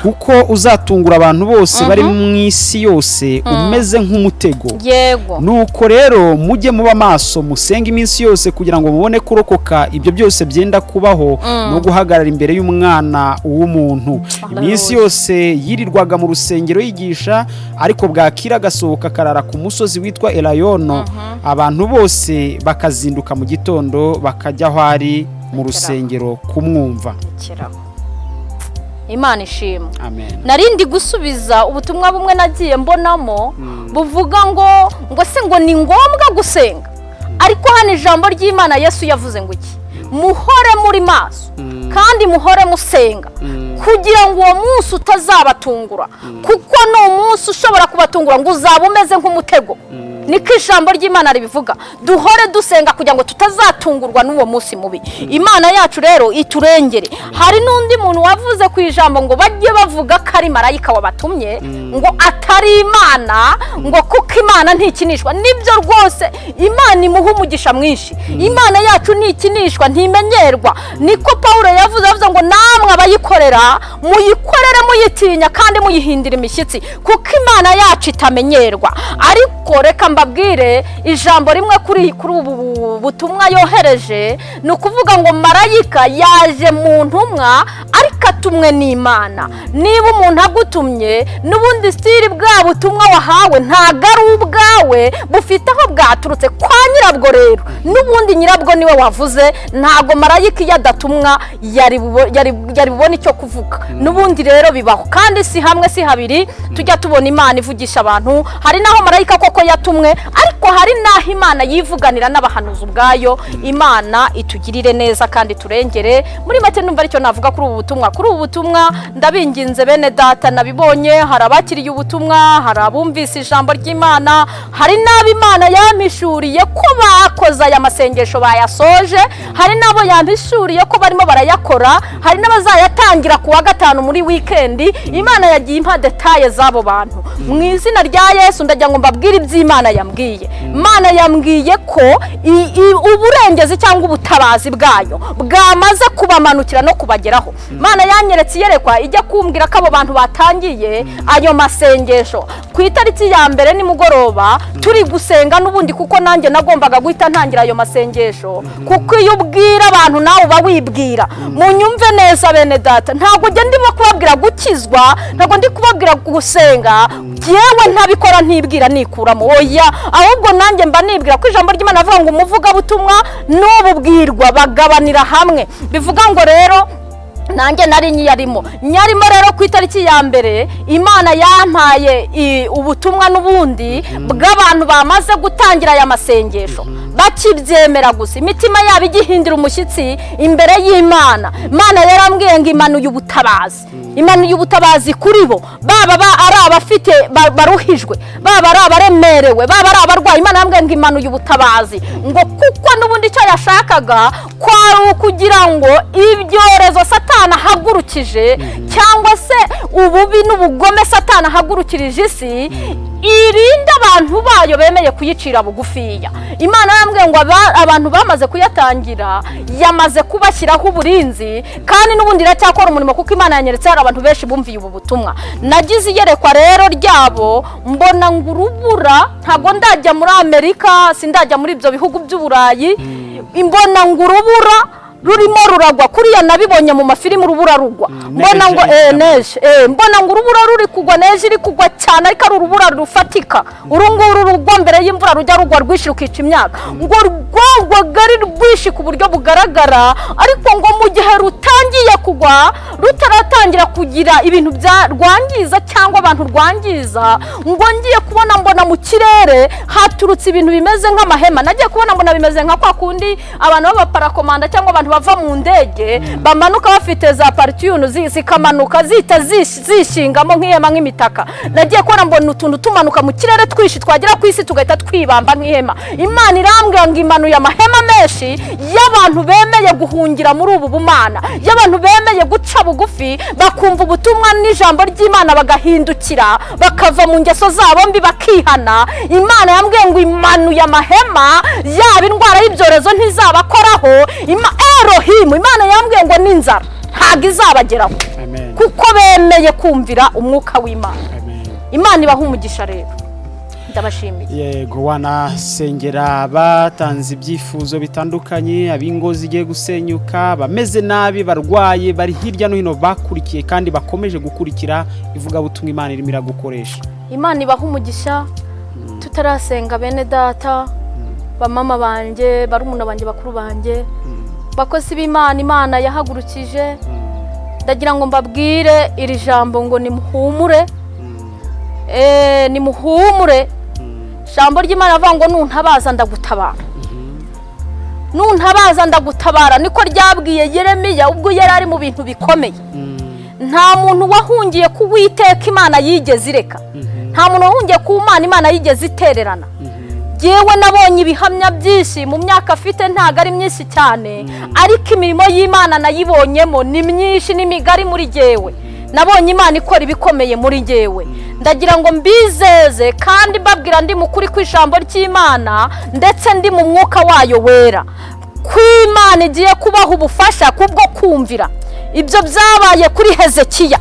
kuko uzatungura abantu bose bari mu isi yose umeze nk'umutego. Yego. Nuko rero mujye muba maso musenga iminsi yose kugira ngo mubone kurokoka ibyo byose byenda kubaho no guhagarara imbere y'umwana w'umuntu. Iminsi yose yirirwaga mu rusengero yigisha, ariko bwakira gasohoka karara ku musozi witwa Elayono. Abantu bose bakazinduka mu gitondo bakajya aho ari mu rusengero kumwumva. Imana ishimwe. Amen. Narindi gusubiza ubutumwa bumwe nagiye mbonamo buvuga ngo se ngo ni ngombwa gusenga, ariko hano ijambo ry'Imana Yesu yavuze ngo iki? Muhore muri maso kandi muhore musenga kugira ngo uwo munsi utazabatungura, kuko ni umunsi ushobora kubatungura ngo uzaba umeze nk'umutego. Niko ijambo ry'Imana ribivuga. Duhore dusenga kugira ngo tutazatungurwa n'uwo munsi mubi. Imana yacu rero iturengere. Hari n'undi muntu wavuze ku ijambo ngo bajye bavuga ko ari marayika wabatumye, ngo atari Imana, ngo kuko Imana ntikinishwa. Nibyo rwose, Imana imuha umugisha mwinshi. Imana yacu ntikinishwa, ntimenyerwa. Niko Paulo yavuze ngo namwe abayikorera muyikorere muyitinya kandi muyihindira imishyitsi, kuko Imana yacu itamenyerwa. Ariko reka mbabwire ijambo rimwe kuri ubu butumwa yohereje, ni ukuvuga ngo marayika yaje mu ntumwa ariko atumwe n'Imana. Niba umuntu agutumye n'ubundi stili bwa butumwa wahawe ntago ari ubwawe, bufite aho bwaturutse kwa nyirabwo. Rero n'ubundi nyirabwo niwe wavuze, ntago marayika iyo adatumwa yari bubone icyo kuvuga. N'ubundi rero bibaho, kandi si hamwe si habiri tujya tubona Imana ivugisha abantu. Hari naho marayika koko yatumwe, ariko hari naho Imana yivuganira n'abahanuzi ubwayo. Imana itugirire neza kandi turengere. Muri make numva aricyo navuga kuri ubu butumwa. Kuri ubu butumwa ndabinginze bene data, nabibonye hari abakiriye ubutumwa, hari abumvise ijambo ry'Imana, hari n'abo Imana yampishuriye ko bakoze aya masengesho bayasoje, hari n'abo yampishuriye ko barimo barayakora, hari n'abazayatangira ku wa gatanu muri weekendi. Imana yagiye impa detaye z'abo bantu. Mu izina rya Yesu ndagira ngo mbabwire iby'Imana yambwiye. Imana yambwiye ko uburengezi cyangwa ubutabazi bwayo bwamaze kubamanukira no kubageraho. Imana yanyeretse iyerekwa ijya kumbwira ko abo bantu batangiye ayo masengesho ku itariki ya mbere nimugoroba turi gusenga n'ubundi, kuko nanjye nagombaga guhita ntangira ayo masengesho, kuko iyo ubwira abantu nawe uba wibwira. Munyumve neza bene data, ntabwo njye ndimo kubabwira gukizwa, ntabwo ndi kubabwira gusenga yewe ntabikora ntibwira nikuramo, oya, ahubwo nanjye mba nibwira ko ijambo ry'Imana avuga ngo umuvuga butumwa n'ububwirwa bagabanira hamwe. Bivuga ngo rero nanjye nari nyarimo rero ku itariki ya mbere Imana yampaye ubutumwa n'ubundi bw'abantu bamaze gutangira aya masengesho, bakibyemera gusa imitima yabo igihindira umushyitsi imbere y'Imana. Imana yarambwiye ngo imanuye ubutabazi kuri bo, baba ari abafite baruhijwe, baba ari abaremerewe, baba ari abarwayi. Imana yarambwiye ngo imanuye ubutabazi, ngo kuko n'ubundi icyo yashakaga kwari ukugira ngo ibyorezo Satana ahagurukije cyangwa se ububi n'ubugome Satana ahagurukirije isi irinde abantu bayo bemeye kuyicira bugufiya. Imana yambwiye ngo abantu bamaze kuyatangira yamaze kubashyiraho uburinzi, kandi n'ubundi iracyakora umurimo, kuko Imana yanyeretse hari abantu benshi bumviye ubu butumwa. Nagize iyerekwa rero ryabo, mbona ngo urubura, ntabwo ndajya muri Amerika, sindajya muri ibyo bihugu by'Uburayi, mbona ngo urubura rurimo ruragwa kuriya nabibonye mu mafilimi, urubura rugwa, mbona ngo neje, mbona ngo urubura ruri kugwa, neje iri kugwa cyane, ariko ari urubura rufatika. Urunguru rugwa mbere y'imvura rujya rugwa rwishi rukica imyaka, ngo rwogwaga ari rwishi ku buryo bugaragara, ariko ngo mu gihe rutangiye kugwa rutaratangira kugira ibintu rwangiza cyangwa abantu rwangiza, ngo ngiye kubona mbona mu kirere haturutse ibintu bimeze nk'amahema. Nagiye kubona mbona bimeze nka kwa kundi abantu b'abaparakomanda cyangwa abantu bava mu ndege bamanuka bafite za partiyunu zikamanuka zita zishingamo nk'ihema nk'imitaka. Nagiye kubona mbona utuntu tumanuka mu kirere twishi twagera ku isi tugahita twibamba nk'ihema. Imana irambwira ngo imanuye amahema menshi y'abantu bemeye guhungira muri ubu bumana, y'abantu bemeye guca bugufi bakumva ubutumwa n'ijambo ry'Imana bagahindukira bakava mu ngeso zabo mbi bakihana. Imana yambwiye ngo imanuye amahema, yaba indwara y'ibyorezo ntizabakoraho. Erohimu, Imana yambwiye ngo n'inzara ntabwo izabageraho, kuko bemeye kumvira umwuka w'Imana. Imana ibaha umugisha rero, ndabashimiye. Yego, wanasengera batanze ibyifuzo bitandukanye, abingo zigiye gusenyuka, bameze nabi, barwaye, bari hirya no hino bakurikiye kandi bakomeje gukurikira ivuga butumwa Imana irimo iragukoresha. Imana ibaha umugisha. Tutarasenga bene data, bamama banje, barumuna banje, bakuru banje, bakozi b'Imana Imana yahagurukije ndagira ngo mbabwire iri jambo ngo nimuhumure. Nimuhumure. Jambo ry'Imana avuga ngo nuntabaza ndagutabara. Nuntabaza ndagutabara niko ryabwiye Yeremiya ubwo yari ari mu bintu bikomeye. Nta muntu wahungiye ku Uwiteka Imana yigeze ireka. Nta muntu wahungiye ku Mana Imana yigeze itererana. Yewe nabonye ibihamya byinshi mu myaka afite ntago ari myinshi cyane, ariko imirimo y'Imana nayibonyemo ni myinshi n'imigari muri jewe. Nabonye Imana ikora ibikomeye muri jewe. Ndagira ngo mbizeze kandi mbabwira ndi mukuri kw'ijambo ry'Imana ndetse ndi mu mwuka wayo wera, kw'Imana igiye kubaha ubufasha kubwo kumvira ibyo byabaye kuri Hezekiya.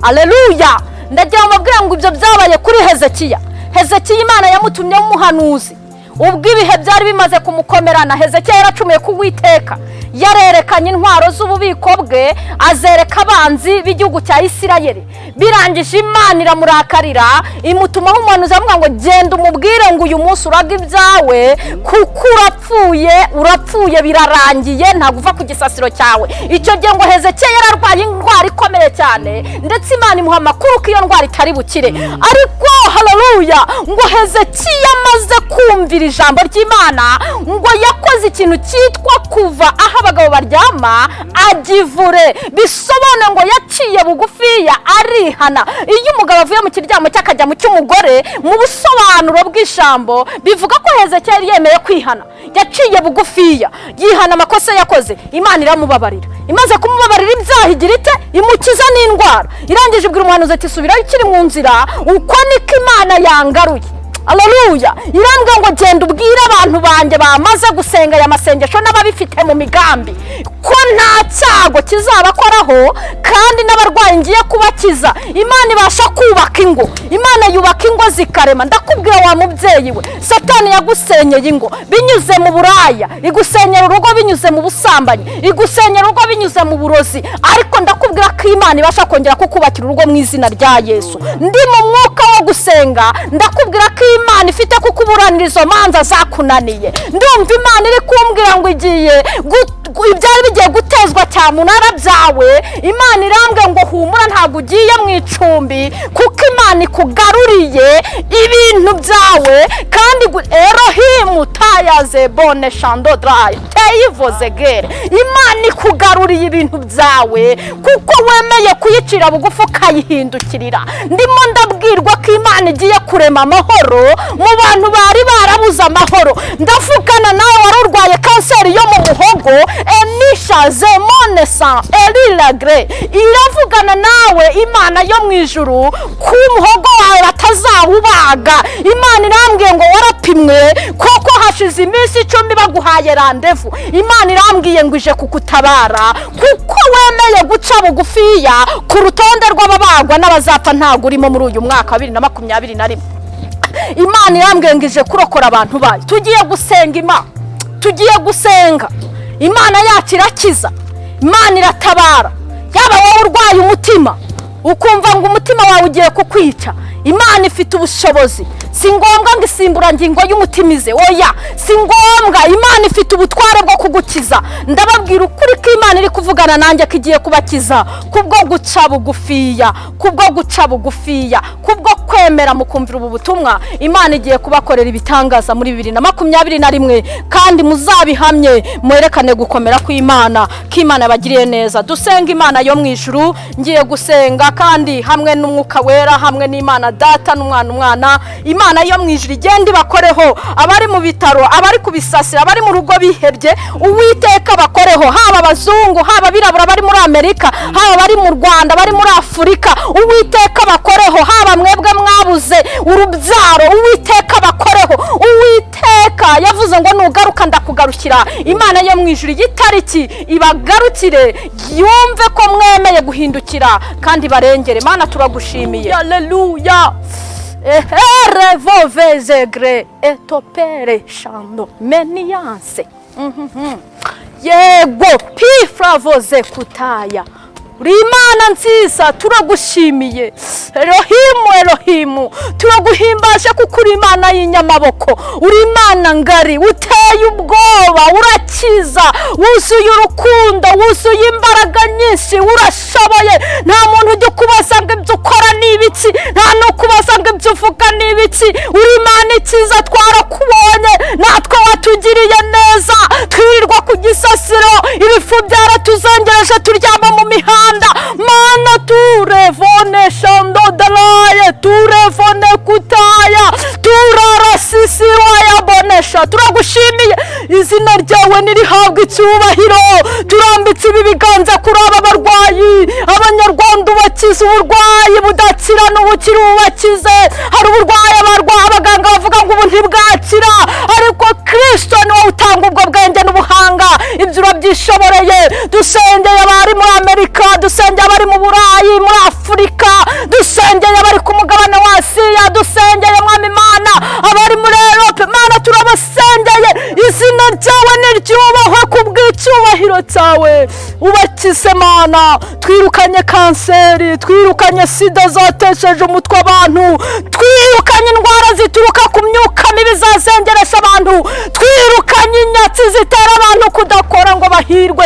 Haleluya. Ndagira ngo mbabwire ngo ibyo byabaye kuri Hezekiya. Hezekiya Imana yamutumye umuhanuzi ubwo ibihe byari bimaze kumukomerana. Hezekiya yaracumuye ku Uwiteka, yarerekanye intwaro z'ububiko bwe, azereka abanzi b'igihugu cya Isirayeli. Birangije Imana iramurakarira, imutumaho umuhanuzi avuga ngo genda umubwire ngo uyu munsi uraga ibyawe kuko urapfuye birarangiye, ntabwo uva ku gisasiro cyawe. Icyo gihe ngo Hezekiya yararwaye indwara ikomeye cyane, ndetse Imana imuha amakuru ko iyo ndwara itari bukire. Ariko haleluya, ngo Hezekiya amaze kumvira ijambo ry'Imana, ngo yakoze ikintu cyitwa kuva aho abagabo baryama agivure. Bisobanura ngo yaciye bugufiya arihana. Iyo umugabo avuye mu kiryamo cy'akajya mu cy'umugore, mu busobanuro bw'ijambo bivuga ko Hezekiya yari yemeye kwihana. Yaciye bugufiya yihana amakosa yakoze, Imana iramubabarira. Imaze kumubabarira ibyaha igira ite? Imukiza n'indwara. Irangije ibwira umuhanuzi ati subirayo ukiri mu nzira, uko niko Imana yangaruye. Haleluya. Irambwa ngo genda ubwire abantu banjye bamaze gusenga aya masengesho n'ababifite mu migambi ko nta cyago kizabakoraho, kandi n'abarwayi ngiye kubakiza. Imana ibasha kubaka ingo, Imana yubaka ingo zikarema. Ndakubwira wa mubyeyi we, Satani yagusenyeye ingo binyuze mu buraya, igusenyera urugo binyuze mu busambanyi, igusenyera urugo binyuze mu burozi, ariko ndakubwira ko Imana ibasha kongera kukubakira urugo mu izina rya Yesu. Ndi mu mwuka wo gusenga, ndakubwira ko Imana ifite kukuburanira izo manza zakunaniye. Ndumva Imana iri kumbwira ngo igiye ibyari bigiye gutezwa cyamunara byawe. Imana irambwe ngo humura, ntabwo ugiye mu icumbi, kuko Imana ikugaruriye ibintu byawe. Kandi Erohimu tayaze bone shando dry teyivoze gere, Imana ikugaruriye ibintu byawe kuko wemeye kuyicira bugufi ukayihindukirira. Ndimo ndabwirwa ko Imana igiye kurema amahoro mu bantu bari barabuze amahoro. Ndavugana nawe wari urwaye kanseri yo mu muhogo, Enisha zemone san elilagre, iravugana nawe Imana yo mu ijuru ku muhogo wawe batazawubaga. Imana irambwiye ngo warapimwe koko hashize iminsi 10 baguhaye randevu. Imana irambwiye ngo ije kukutabara kuko wemeye guca bugufiya ku rutonde rw'ababagwa n'abazapfa ntago urimo muri uyu mwaka 2021. Imana irambwiye ngo ije kurokora abantu bayo. Tugiye gusenga Imana, tugiye gusenga. Imana yacu irakiza, Imana iratabara. Yaba wowe urwaye umutima ukumva ngo umutima wawe ugiye kukwica, Imana ifite ubushobozi. Si ngombwa ngo isimbura ngingo y'umutimize, oya, si ngombwa. Imana ifite ubutware bwo kugukiza. Ndababwira ukuri ko Imana iri kuvugana nanjye ko igiye kubakiza kubwo guca bugufiya, kubwo guca bugufiya, kubwo kwemera mukumvira ubu butumwa. Imana igiye kubakorera ibitangaza muri 2021, kandi muzabihamye mwerekane gukomera kw'Imana, ko Imana yabagiriye neza. Dusenga Imana yo mu ijuru. Ngiye gusenga kandi hamwe n'umwuka wera, hamwe n'Imana Data n'Umwana. Imana yo mu ijuru igenda bakoreho abari mu bitaro, abari kubisasira, abari mu rugo bihebye. Uwiteka bakoreho, haba abazungu, haba birabura bari muri Amerika, haba bari mu Rwanda, bari muri Afurika. Uwiteka bakoreho, haba mwebwe mwabuze urubyaro, Uwiteka bakoreho. Uwiteka yavuze ngo nugaruka ndakugarukira. Imana yo mu ijuru igitariki ibagarukire, yumve ko mwemeye guhindukira kandi barengere. Mana turagushimiye. Haleluya. Revovezegre etopere shando meniyanse. Yego pifravoze kutaya. Rimana nziza turagushimiye. Elohimu turaguhimbashe kuko uri Imana y'inyamaboko, uri Imana ngari, uteye ubwoba, urakiza. agakiza, wuzuye urukundo, wuzuye imbaraga nyinshi, urashoboye. Nta muntu ujya ukubaza ngo ibyo ukora ni ibiki, nta n'ukubaza ngo ibyo uvuga ni ibiki. Uri Imana ikiza, twarakubonye, natwe watugiriye neza. Twirirwa ku gisasiro, ibifu byaratuzengereje, turyama mu mihanda. Mana turevone shandodalaye, turevone kutaya, turarasisi wayabonesha. Turagushimiye, izina ryawe nirihabwa icyubahiro. Turambitse ibi biganza kuri aba barwayi, abanyarwanda ubakize uburwayi budakira n'ubukira ubakize. Hari uburwayi abaganga bavuga ngo ubu ntibwakira, ariko Kristo niwe utanga ubwo bwenge n'ubuhanga. Ibyo urabyishoboreye. Dusengeye abari muri Amerika, dusengeye abari mu Burayi, muri Afurika, dusengeye abari ku mugabane wa Asiya, dusengeye Mwami Imana abari muri Europe. Mana turabasengeye, izina ryawe niryubahwe kubw'icyubahiro cyawe. Ubakize Mana, twirukanye kanseri, twirukanye sida zatesheje umutwe abantu, twirukanye indwara zituruka ku myuka mibi zazengeresha abantu, twirukanye inyatsi zitera abantu kudakora ngo bahirwe.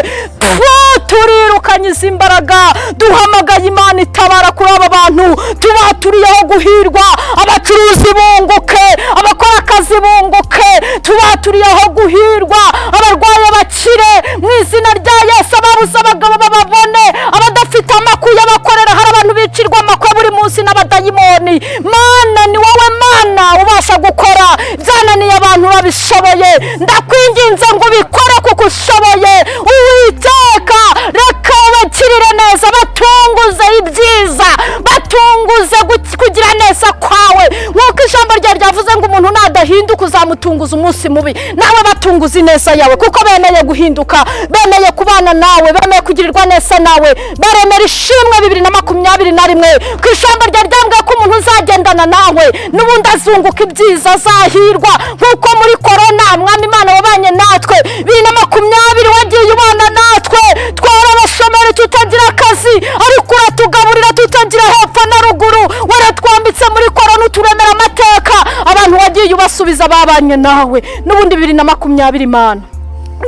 Turirukanye izi mbaraga, duhamagaye Imana itabara kuri aba bantu, tubaturiyeho guhirwa. Abacuruzi bunguke, abakora akazi bunguke, tubaturiyeho guhirwa. Abarwaye bakire mu izina rya Yesu, ababuze abagabo bababone, abadafite amakuru abakorera. Hari abantu bicirwa amakuru buri munsi n'abadayimoni. Mana ni wowe Mana ubasha gukora, byananiye abantu urabishoboye. Ndakwinginze ngo ubikore kuko ushoboye. Uwiteka reka ubakirire neza, batunguze ibyiza, batunguze kugira neza kwawe. Nk'uko ijambo ryawe ryavuze ngo umuntu nadahinduka uzamutunguza umunsi mubi, nawe batunguze ineza yawe, kuko bemeye guhinduka, bemeye kubana nawe, bemeye kugirirwa neza nawe, baremera ishimwe 2021. Ku ijambo ryawe ryambwiye ko umuntu uzagendana nawe n'ubundi azunguka ibyiza, azahirwa. Nk'uko muri korona Mwami Imana wabanye natwe, 2020 wagiye ubana natwe, twarabashomeri tutagira akazi, ariko uratugaburira tutagira hepfo na ruguru. Waratwambitse muri korona uturemera amateka, abantu wagiye ubasubiza babanye nawe n'ubundi 2020. Mana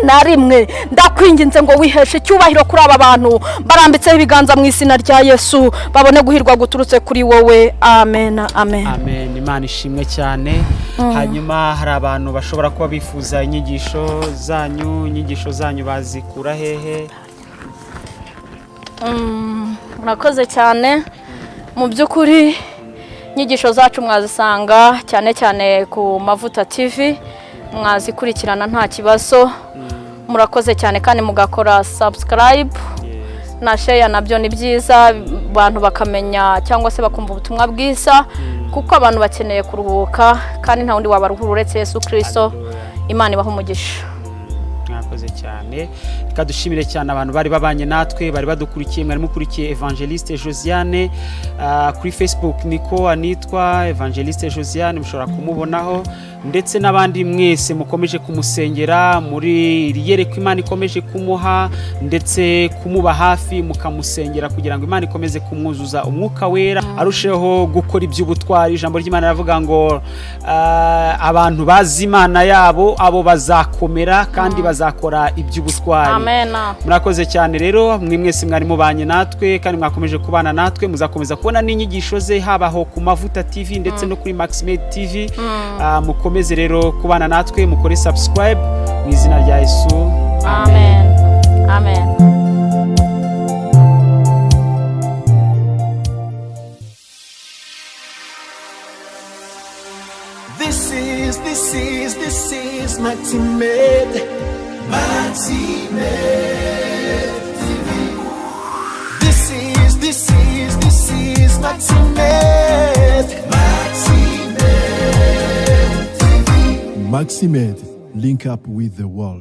na rimwe ndakwinginze ngo wiheshe icyubahiro kuri aba bantu, barambitseho ibiganza mu izina rya Yesu, babone guhirwa guturutse kuri wowe. Amen, amen, amen. Imana ishimwe cyane. Hanyuma hari abantu bashobora kuba bifuza inyigisho zanyu bazikura hehe? Murakoze cyane. Mu by'ukuri inyigisho zacu mwazisanga cyane cyane ku Mavuta TV, mwazikurikirana nta kibazo. Murakoze cyane kandi mugakora subscribe na share, nabyo ni byiza, abantu bakamenya cyangwa se bakumva ubutumwa bwiza, kuko abantu bakeneye kuruhuka kandi nta wundi wabaruhura uretse Yesu Kristo. Imana ibahe umugisha. Mwakoze cyane. Reka dushimire cyane abantu bari babanye natwe, bari badukurikiye. Mwari mukurikiye Evangeliste Josiane kuri Facebook, niko anitwa Evangeliste Josiane, mushobora kumubonaho, ndetse n'abandi mwese mukomeje kumusengera muri riyereko Imana ikomeje kumuha, ndetse kumuba hafi mukamusengera kugira ngo Imana ikomeze kumwuzuza umwuka wera, arusheho gukora iby'ubutwari. Ijambo ry'Imana ravuga ngo abantu bazi Imana yabo abo bazakomera kandi bazakora iby'ubutwari. Amen. Murakoze cyane rero, mwe mwese mwari mubanye natwe kandi mwakomeje kubana natwe, muzakomeza kubona n'inyigisho ze habaho ku Mavuta TV ndetse no kuri Maximed TV. Mukomeze rero kubana natwe, mukore subscribe mu izina rya Yesu. Amen, amen. This is Maximed TV. This is Maximed TV. Maximed, link up with the world.